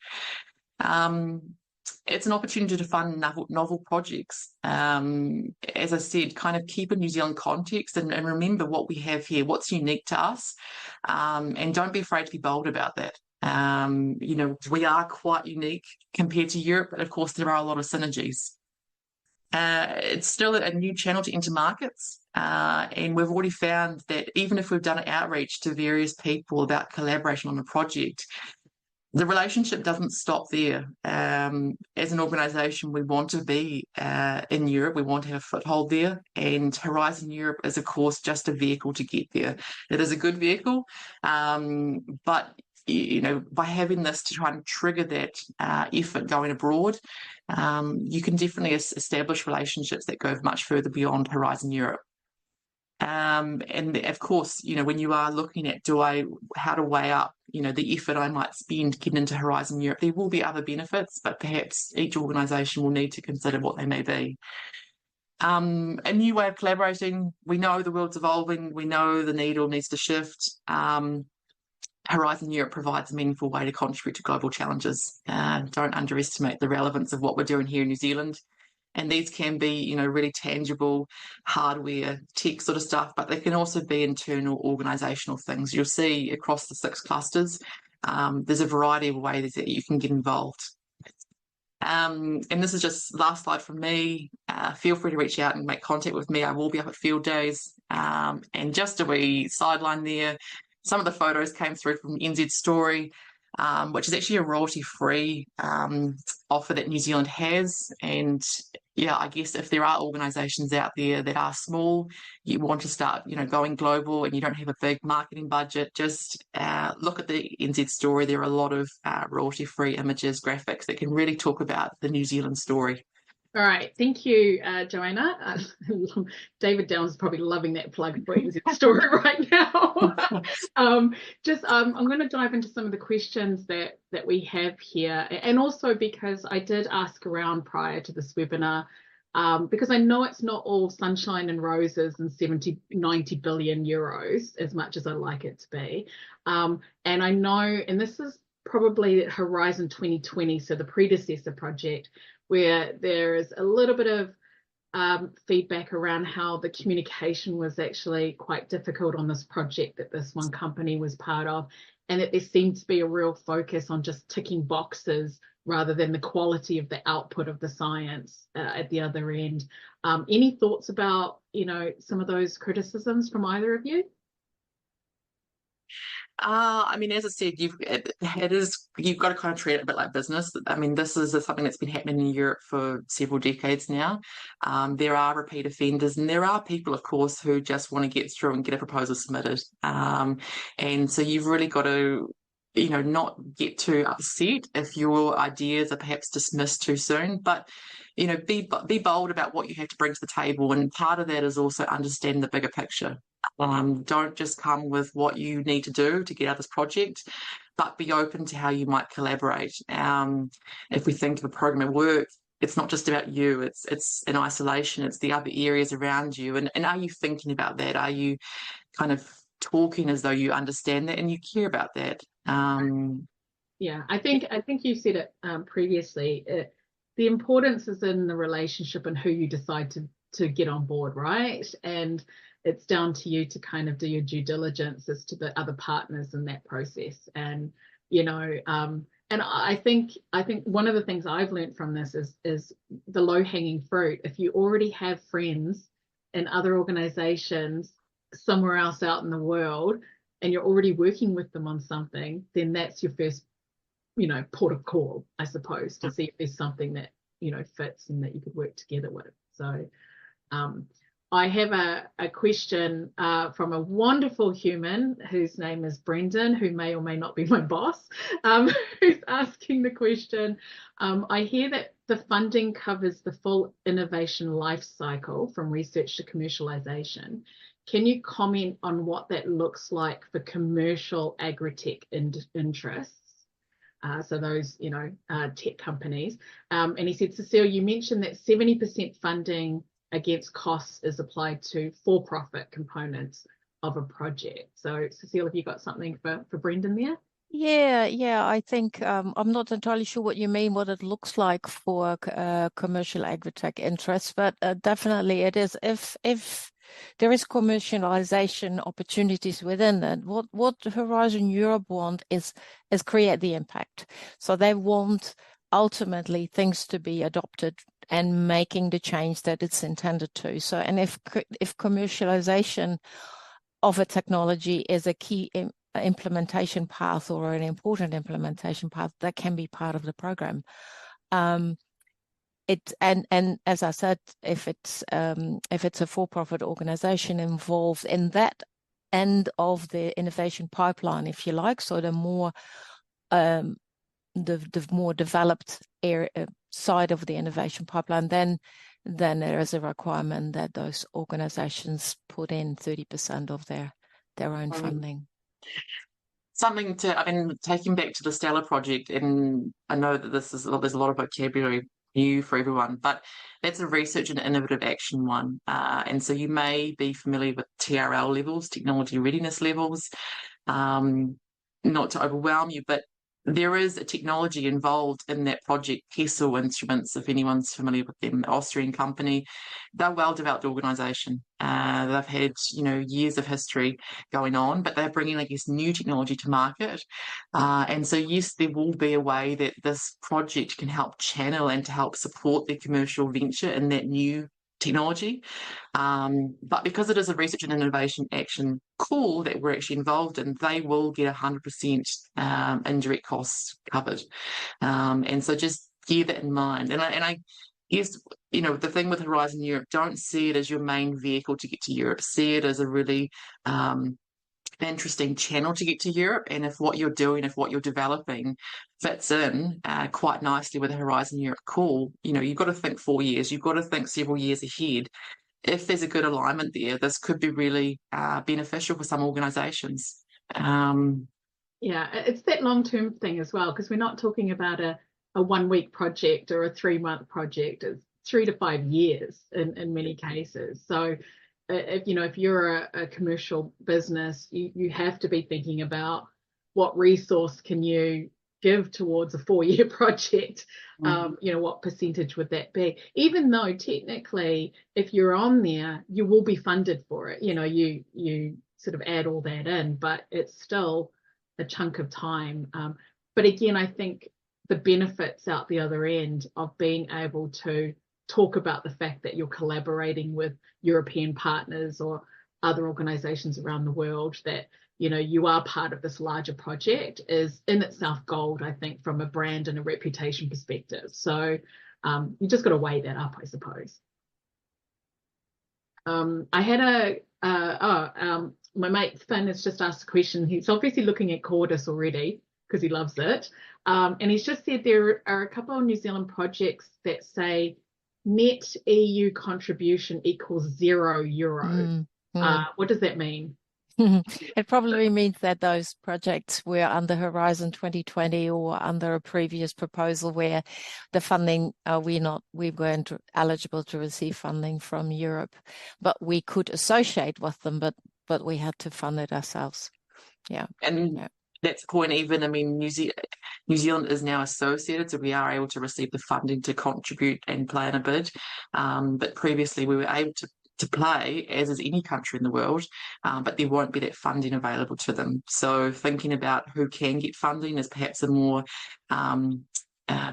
It's an opportunity to fund novel projects. As I said, kind of keep a New Zealand context and remember what we have here, what's unique to us, and don't be afraid to be bold about that. We are quite unique compared to Europe, but of course there are a lot of synergies. It's still a new channel to enter markets, and we've already found that even if we've done an outreach to various people about collaboration on a project, the relationship doesn't stop there. As an organisation, we want to be in Europe. We want to have a foothold there, and Horizon Europe is, of course, just a vehicle to get there. It is a good vehicle, but by having this to try and trigger that effort going abroad, you can definitely establish relationships that go much further beyond Horizon Europe. And of course, when you are looking at how to weigh up, the effort I might spend getting into Horizon Europe, there will be other benefits, but perhaps each organisation will need to consider what they may be. A new way of collaborating. We know the world's evolving. We know the needle needs to shift. Horizon Europe provides a meaningful way to contribute to global challenges. Don't underestimate the relevance of what we're doing here in New Zealand. And these can be, really tangible hardware, tech sort of stuff, but they can also be internal organisational things. You'll see across the 6 clusters, there's a variety of ways that you can get involved. And this is just last slide from me. Feel free to reach out and make contact with me. I will be up at field days. And just a wee sideline there. Some of the photos came through from NZ Story, which is actually a royalty-free offer that New Zealand has. And yeah, I guess if there are organisations out there that are small, you want to start, going global, and you don't have a big marketing budget, just look at the NZ Story. There are a lot of royalty-free images, graphics that can really talk about the New Zealand story. All right, thank you, Joanna. David Downs is probably loving that plug for NZ Story right now. I'm going to dive into some of the questions that we have here, and also because I did ask around prior to this webinar, because I know it's not all sunshine and roses and 90 billion euros as much as I like it to be. And I know, and this is probably Horizon 2020, so the predecessor project, where there is a little bit of feedback around how the communication was actually quite difficult on this project that this one company was part of, and that there seemed to be a real focus on just ticking boxes rather than the quality of the output of the science at the other end. Any thoughts about, some of those criticisms from either of you? As I said, you've got to kind of treat it a bit like business. This is something that's been happening in Europe for several decades now. There are repeat offenders, and there are people, of course, who just want to get through and get a proposal submitted. And so you've really got to, not get too upset if your ideas are perhaps dismissed too soon. But, be bold about what you have to bring to the table, and part of that is also understand the bigger picture. Don't just come with what you need to do to get out of this project, but be open to how you might collaborate. If we think of a program of work, it's not just about you, it's in isolation, it's the other areas around you. And are you thinking about that? Are you kind of talking as though you understand that and you care about that? Yeah, I think you said it previously. The importance is in the relationship and who you decide to get on board, right? And it's down to you to kind of do your due diligence as to the other partners in that process. And and I think one of the things I've learned from this is the low-hanging fruit. If you already have friends in other organizations somewhere else out in the world and you're already working with them on something, then that's your first port of call, I suppose, to see if there's something that fits and that you could work together with. So I have a question from a wonderful human whose name is Brendan, who may or may not be my boss, who's asking the question. I hear that the funding covers the full innovation life cycle from research to commercialization. Can you comment on what that looks like for commercial agritech interests? So those, tech companies. And he said, Cecile, you mentioned that 70% funding against costs is applied to for-profit components of a project. So Cecile, have you got something for Brendan there? Yeah. I think I'm not entirely sure what you mean, what it looks like for commercial agritech interests, but definitely it is. If there is commercialization opportunities within it, what Horizon Europe want is create the impact. So they want ultimately things to be adopted and making the change that it's intended to. So, and if commercialization of a technology is a key implementation path or an important implementation path, that can be part of the program. And as I said, if it's a for-profit organization involved in that end of the innovation pipeline, if you like, so the more the more developed area side of the innovation pipeline, then there is a requirement that those organizations put in 30% of their own funding. Something taking back to the Stella project, and I know that there's a lot of vocabulary new for everyone, but that's a research and innovative action one. And so you may be familiar with TRL levels, technology readiness levels, not to overwhelm you, but there is a technology involved in that project. Cecile Instruments, if anyone's familiar with them, Austrian company, they're a well-developed organisation. They've had years of history going on, but they're bringing, I guess, new technology to market. And so yes, there will be a way that this project can help channel and to help support their commercial venture in that new technology. But because it is a research and innovation action call that we're actually involved in, they will get 100% indirect costs covered. And so just bear that in mind. And I guess, the thing with Horizon Europe, don't see it as your main vehicle to get to Europe. See it as a really interesting channel to get to Europe, and if what you're doing, if what you're developing fits in quite nicely with a Horizon Europe call, you've got to think 4 years, you've got to think several years ahead. If there's a good alignment there, this could be really beneficial for some organisations. Yeah, it's that long-term thing as well, because we're not talking about a 1-week project or a 3-month project. It's 3 to 5 years in many cases. So if you're a commercial business, you have to be thinking about what resource can you give towards a 4-year project. What percentage would that be? Even though technically, if you're on there, you will be funded for it. You sort of add all that in, but it's still a chunk of time. But again, I think the benefits out the other end of being able to talk about the fact that you're collaborating with European partners or other organizations around the world, that you are part of this larger project, is in itself gold, I think, from a brand and a reputation perspective. So you just got to weigh that up, I suppose. I had my mate Finn has just asked a question. He's obviously looking at Cordis already because he loves it, and he's just said there are a couple of New Zealand projects that say net EU contribution equals €0. What does that mean? It probably means that those projects were under Horizon 2020 or under a previous proposal where the funding, we weren't eligible to receive funding from Europe, but we could associate with them, but we had to fund it ourselves. Yeah. And that's the point. Even, I mean, New Zealand is now associated, so we are able to receive the funding to contribute and play in a bid. But previously we were able to play, as is any country in the world, but there won't be that funding available to them. So thinking about who can get funding is perhaps a more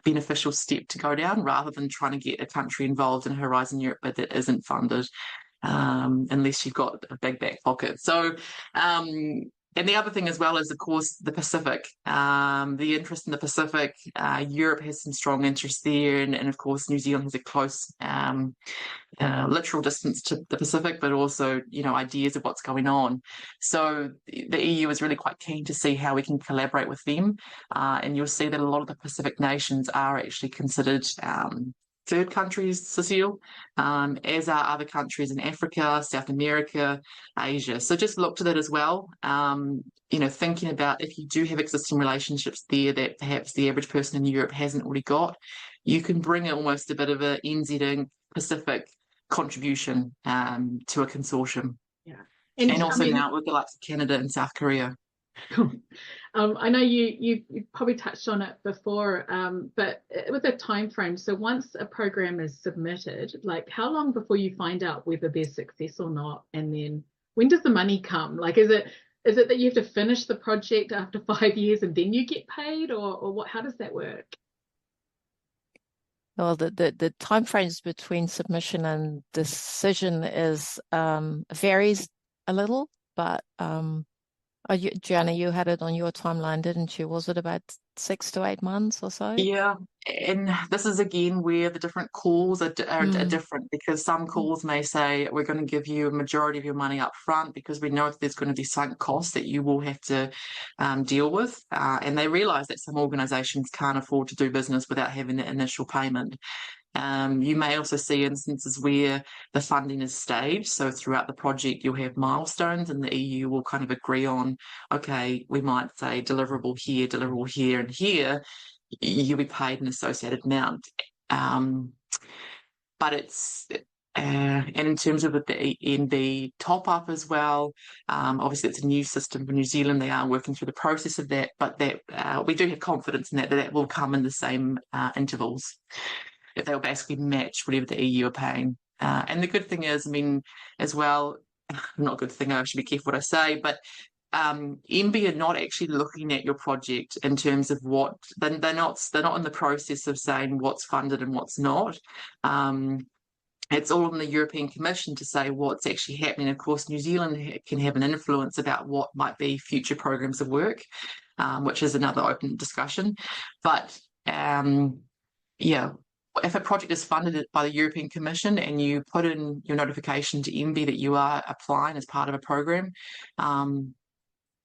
beneficial step to go down, rather than trying to get a country involved in Horizon Europe but that isn't funded, unless you've got a big back pocket. So and the other thing as well is, of course, the Pacific, the interest in the Pacific. Europe has some strong interest there, and of course New Zealand has a close literal distance to the Pacific, but also, ideas of what's going on. So the EU is really quite keen to see how we can collaborate with them, and you'll see that a lot of the Pacific nations are actually considered third countries, Cecile, as are other countries in Africa, South America, Asia. So just look to that as well. Thinking about if you do have existing relationships there that perhaps the average person in Europe hasn't already got, you can bring almost a bit of a NZ Pacific contribution to a consortium. Yeah. And also now with the likes of Canada and South Korea. Cool. I know you probably touched on it before, but with a time frame, so once a program is submitted, like how long before you find out whether there's success or not, and then when does the money come? Like, is it that you have to finish the project after 5 years and then you get paid, or what? How does that work? Well, the time frames between submission and decision is varies a little, but Joanna, you had it on your timeline, didn't you? Was it about 6 to 8 months or so? Yeah, and this is again where the different calls are different, because some calls may say we're going to give you a majority of your money up front because we know that there's going to be sunk costs that you will have to deal with, and they realise that some organisations can't afford to do business without having the initial payment. You may also see instances where the funding is staged. So throughout the project, you'll have milestones, and the EU will kind of agree on, okay, we might say deliverable here, and here. You'll be paid an associated amount. But it's... and in terms of the top-up as well, obviously it's a new system for New Zealand. They are working through the process of that, but we do have confidence in that will come in the same intervals. If they'll basically match whatever the EU are paying. And the good thing is, I mean, as well, not a good thing, I should be careful what I say, but MB are not actually looking at your project in terms of what, they're not in the process of saying what's funded and what's not. It's all on the European Commission to say what's actually happening. Of course, New Zealand can have an influence about what might be future programs of work, which is another open discussion. But yeah, if a project is funded by the European Commission and you put in your notification to MB that you are applying as part of a program,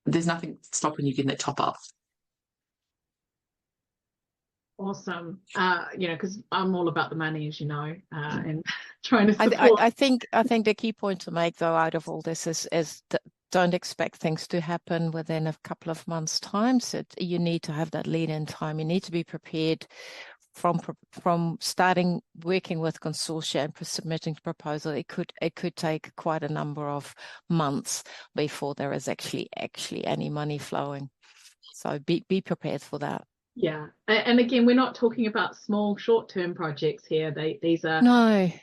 there's nothing stopping you getting that top up. Awesome. Because I'm all about the money, as you know, and trying to support. I think the key point to make, though, out of all this is that don't expect things to happen within a couple of months' time. So you need to have that lead-in time. You need to be prepared from starting working with consortia and submitting the proposal. It could take quite a number of months before there is actually any money flowing. So be prepared for that. Yeah, and again, we're not talking about small short-term projects here. These are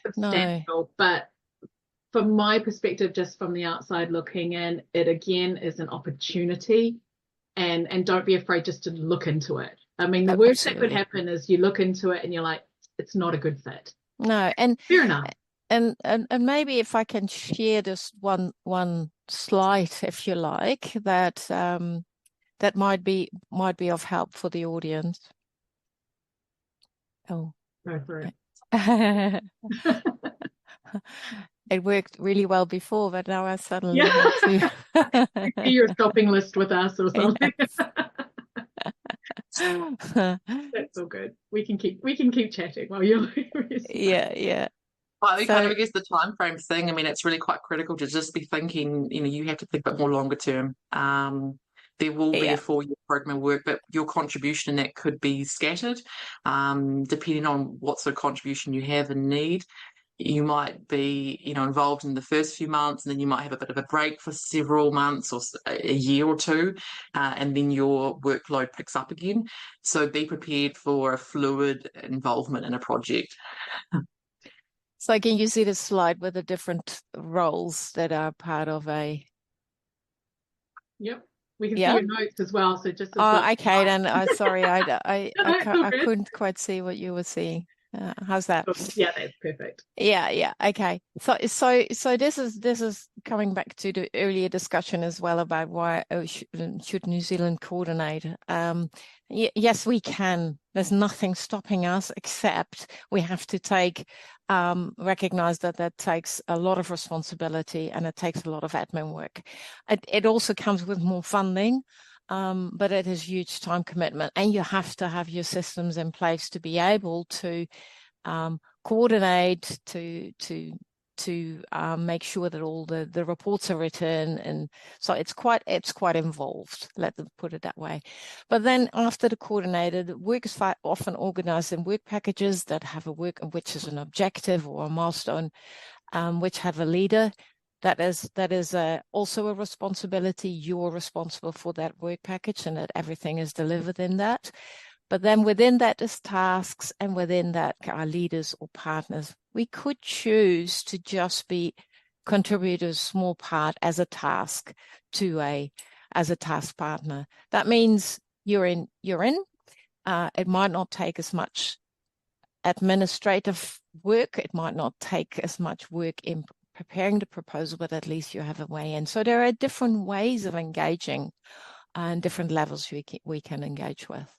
substantial, but from my perspective, just from the outside looking in, it again is an opportunity, and don't be afraid just to look into it. I mean, the worst that could happen is you look into it and you're like, it's not a good fit. No, and fair enough. And maybe if I can share just one slide, if you like, that that might be of help for the audience. Oh, go for it. It worked really well before, but now I suddenly want to your shopping list with us or something. That's all good. We can keep chatting while you're Yeah. Well, So kind of, I guess the time frame thing, I mean, it's really quite critical to just be thinking, you have to think a bit more longer term. There will be a yeah. 4-year program of work, but your contribution in that could be scattered, depending on what sort of contribution you have and need. You might be, involved in the first few months, and then you might have a bit of a break for several months or a year or two, and then your workload picks up again. So be prepared for a fluid involvement in a project. So can you see the slide with the different roles that are part of a? Yep. We can see Yeah. your notes as well. So just as Oh, okay. Then sorry, I all good. couldn't quite see what you were seeing. How's that? Yeah, that's perfect. Yeah. Okay. So this is coming back to the earlier discussion as well about why should New Zealand coordinate? Yes, we can. There's nothing stopping us except we have to recognize that takes a lot of responsibility and it takes a lot of admin work. It also comes with more funding. But it is huge time commitment, and you have to have your systems in place to be able to coordinate, to make sure that all the reports are written, and so it's quite involved. Let them put it that way. But then after the coordinated work is often organized in work packages that have a work which is an objective or a milestone, which have a leader. That is also a responsibility. You're responsible for that work package and that everything is delivered in that. But then within that is tasks, and within that are leaders or partners. We could choose to just contribute a small part as a task as a task partner. That means you're in. It might not take as much administrative work. It might not take as much work in preparing the proposal, but at least you have a way in. So there are different ways of engaging and different levels we can engage with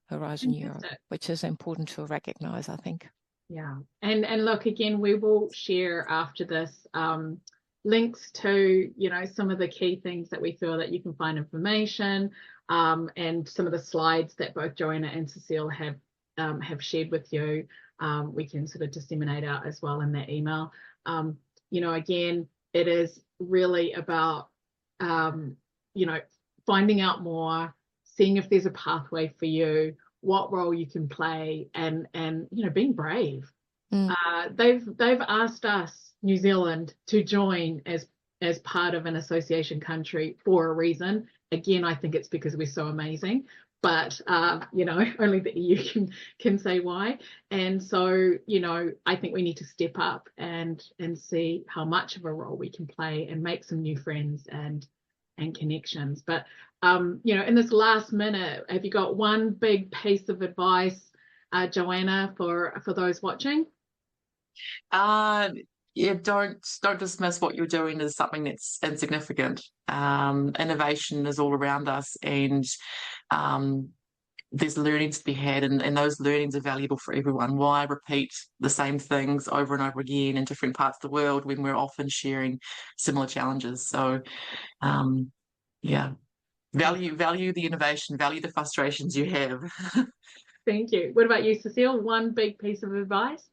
Horizon Europe, which is important to recognize, I think. Yeah. And look, again, we will share after this links to, some of the key things that we feel that you can find information, and some of the slides that both Joanna and Cecile have shared with you. We can sort of disseminate out as well in that email. Again, it is really about, finding out more, seeing if there's a pathway for you, what role you can play, and being brave. They've asked us, New Zealand, to join as part of an association country for a reason. Again, I think it's because we're so amazing. But only the EU can say why. And so, I think we need to step up and see how much of a role we can play and make some new friends and connections. But in this last minute, have you got one big piece of advice, Joanna, for those watching? Don't dismiss what you're doing as something that's insignificant. Innovation is all around us, and there's learnings to be had, and those learnings are valuable for everyone. Why repeat the same things over and over again in different parts of the world when we're often sharing similar challenges? So, value the innovation, value the frustrations you have. Thank you. What about you, Cecile? One big piece of advice?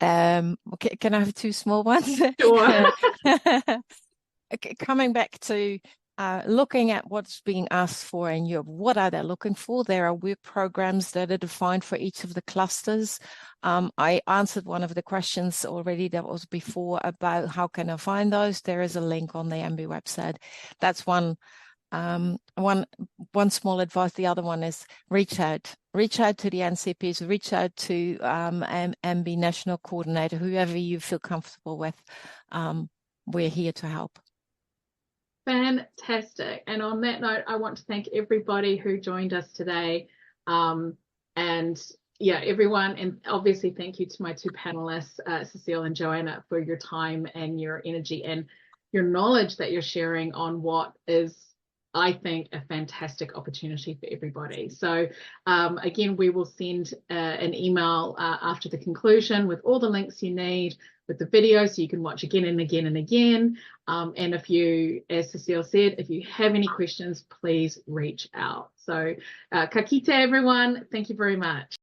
Can I have two small ones? Sure. Coming back to looking at what's being asked for in Europe, what are they looking for? There are work programs that are defined for each of the clusters. I answered one of the questions already that was before about how can I find those. There is a link on the MB website. That's one small advice. The other one is reach out to the NCPs, reach out to MB National Coordinator, whoever you feel comfortable with. We're here to help. Fantastic. And on that note, I want to thank everybody who joined us today. Everyone, and obviously thank you to my two panelists, Cecile and Joanna, for your time and your energy and your knowledge that you're sharing on what is, I think, a fantastic opportunity for everybody. So again, we will send an email after the conclusion with all the links you need, with the video so you can watch again and again and again. And if you, as Cecile said, if you have any questions, please reach out. So ka kite everyone. Thank you very much.